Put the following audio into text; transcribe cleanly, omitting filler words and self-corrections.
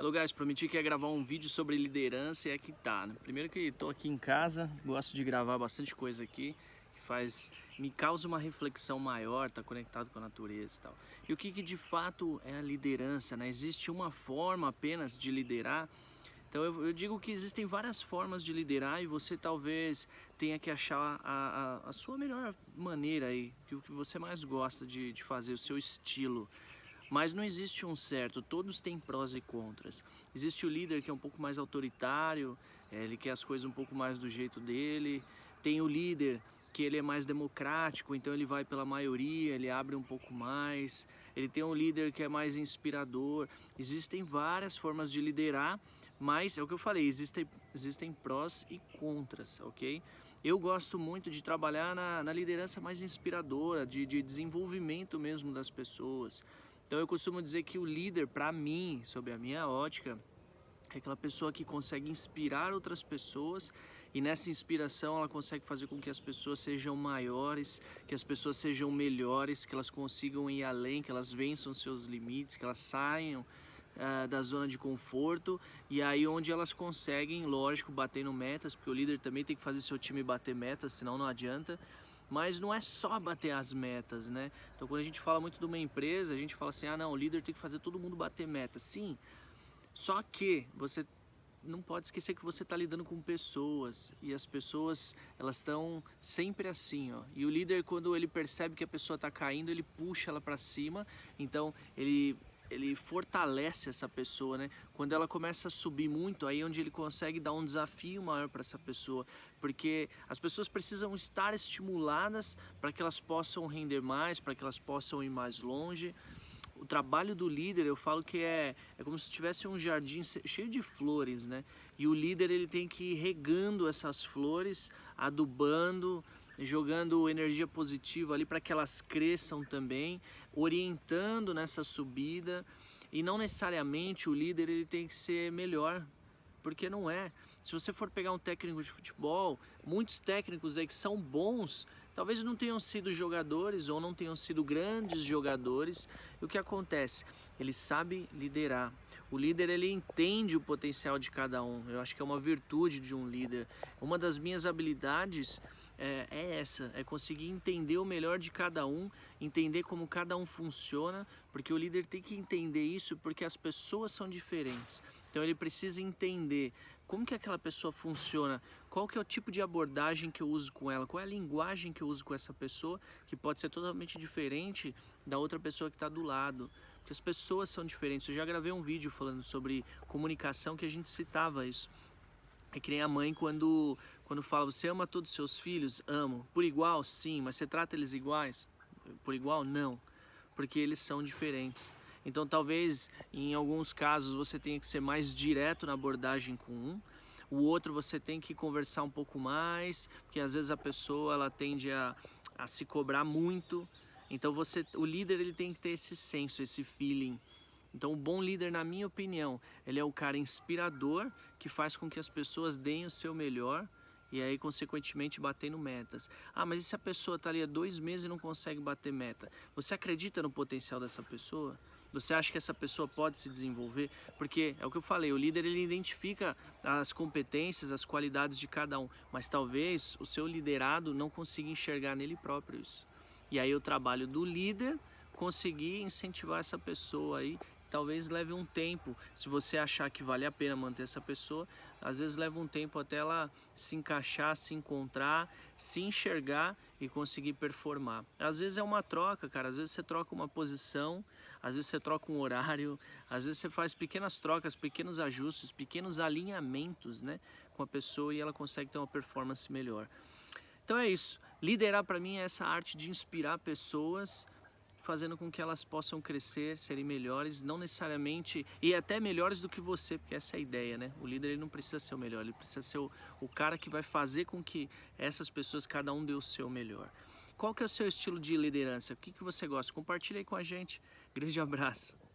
Hello guys, prometi que ia gravar um vídeo sobre liderança e aqui tá, né? Primeiro que estou aqui em casa, gosto de gravar bastante coisa aqui, que me causa uma reflexão maior, tá conectado com a natureza e tal. E o que de fato é a liderança, né? Existe uma forma apenas de liderar? Então eu digo que existem várias formas de liderar e você talvez tenha que achar a sua melhor maneira aí, o que você mais gosta de fazer, o seu estilo. Mas não existe um certo, todos têm prós e contras. Existe o líder que é um pouco mais autoritário, ele quer as coisas um pouco mais do jeito dele. Tem o líder que ele é mais democrático, então ele vai pela maioria, ele abre um pouco mais. Ele tem um líder que é mais inspirador. Existem várias formas de liderar, mas é o que eu falei, existem prós e contras, ok? Eu gosto muito de trabalhar na liderança mais inspiradora, de desenvolvimento mesmo das pessoas. Então eu costumo dizer que o líder, para mim, sob a minha ótica, é aquela pessoa que consegue inspirar outras pessoas e nessa inspiração ela consegue fazer com que as pessoas sejam maiores, que as pessoas sejam melhores, que elas consigam ir além, que elas vençam seus limites, que elas saiam da zona de conforto e aí onde elas conseguem, lógico, batendo metas, porque o líder também tem que fazer seu time bater metas, senão não adianta. Mas não é só bater as metas, né? Então quando a gente fala muito de uma empresa, a gente fala assim, ah não, o líder tem que fazer todo mundo bater metas. Sim, só que você não pode esquecer que você está lidando com pessoas e as pessoas, elas estão sempre assim, ó. E o líder, quando ele percebe que a pessoa está caindo, ele puxa ela para cima, então ele fortalece essa pessoa, né? Quando ela começa a subir muito, aí é onde ele consegue dar um desafio maior para essa pessoa, porque as pessoas precisam estar estimuladas para que elas possam render mais, para que elas possam ir mais longe. O trabalho do líder, eu falo que é como se tivesse um jardim cheio de flores, né? E o líder, ele tem que ir regando essas flores, adubando, jogando energia positiva ali para que elas cresçam também, orientando nessa subida. E não necessariamente o líder ele tem que ser melhor, porque não é. Se você for pegar um técnico de futebol, muitos técnicos aí que são bons, talvez não tenham sido jogadores ou não tenham sido grandes jogadores. E o que acontece? Ele sabe liderar. O líder, ele entende o potencial de cada um. Eu acho que é uma virtude de um líder. Uma das minhas habilidades é essa, é conseguir entender o melhor de cada um, entender como cada um funciona, porque o líder tem que entender isso, porque as pessoas são diferentes. Então ele precisa entender como que aquela pessoa funciona, qual que é o tipo de abordagem que eu uso com ela, qual é a linguagem que eu uso com essa pessoa, que pode ser totalmente diferente da outra pessoa que está do lado. Porque as pessoas são diferentes. Eu já gravei um vídeo falando sobre comunicação que a gente citava isso. É que nem a mãe quando fala, você ama todos os seus filhos? Amo. Por igual? Sim. Mas você trata eles iguais? Por igual? Não. Porque eles são diferentes. Então talvez em alguns casos você tenha que ser mais direto na abordagem com um. O outro você tem que conversar um pouco mais, porque às vezes a pessoa ela tende a se cobrar muito. Então o líder ele tem que ter esse senso, esse feeling. Então o bom líder, na minha opinião, ele é o cara inspirador que faz com que as pessoas deem o seu melhor e aí consequentemente batendo metas. Ah, mas e se a pessoa está ali há 2 meses e não consegue bater meta? Você acredita no potencial dessa pessoa? Você acha que essa pessoa pode se desenvolver? Porque é o que eu falei, o líder ele identifica as competências, as qualidades de cada um, mas talvez o seu liderado não consiga enxergar nele próprio isso. E aí o trabalho do líder conseguir incentivar essa pessoa aí. Talvez leve um tempo, se você achar que vale a pena manter essa pessoa, às vezes leva um tempo até ela se encaixar, se encontrar, se enxergar e conseguir performar. Às vezes é uma troca, cara, às vezes você troca uma posição, às vezes você troca um horário, às vezes você faz pequenas trocas, pequenos ajustes, pequenos alinhamentos, né, com a pessoa e ela consegue ter uma performance melhor. Então é isso, liderar para mim é essa arte de inspirar pessoas, fazendo com que elas possam crescer, serem melhores, não necessariamente, e até melhores do que você, porque essa é a ideia, né? O líder ele não precisa ser o melhor, ele precisa ser o cara que vai fazer com que essas pessoas, cada um dê o seu melhor. Qual que é o seu estilo de liderança? O que você gosta? Compartilha aí com a gente. Grande abraço.